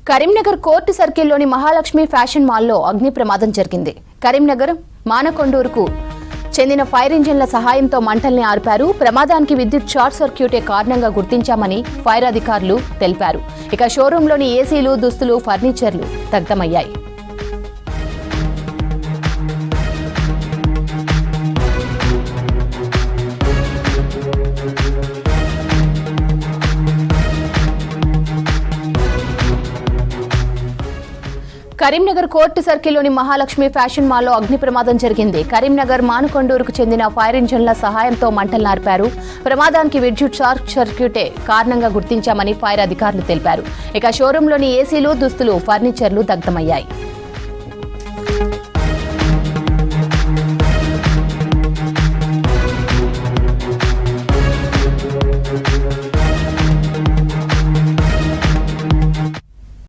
Karimnagar court సర్కిల్లోని Mahalakshmi fashion మాల్లో అగ్ని ప్రమాదం జరిగింది. కరీంనగర్ మానకొండూరుకు చెందిన ఫైర్ ఇంజిన్ల సహాయంతో మంటల్ని ఆర్పారు. ప్రమాదానికి విద్యుత్ షార్ట్ సర్క్యూటే కారణంగా గుర్తించామని ఫైర్ అధికారులు తెలిపారు. ఇక షోరూంలోని ఏసీలు, దుస్తులు, ఫర్నిచర్లు దగ్ధమయ్యాయి. కరీంనగర్ కోర్టు సర్కిల్లోని మహాలక్ష్మి ఫ్యాషన్ మాల్లో అగ్ని ప్రమాదం జరిగింది. కరీంనగర్ మానకొండూరుకు చెందిన ఫైర్ ఇంజిన్ల సహాయంతో మంటలు నార్పారు. ప్రమాదానికి విద్యుత్ షార్ట్ సర్క్యూటే కారణంగా గుర్తించామని ఫైర్ అధికారులు తెలిపారు. ఇక షోరూంలోని ఏసీలు, దుస్తులు, ఫర్నిచర్లు దగ్ధమయ్యాయి.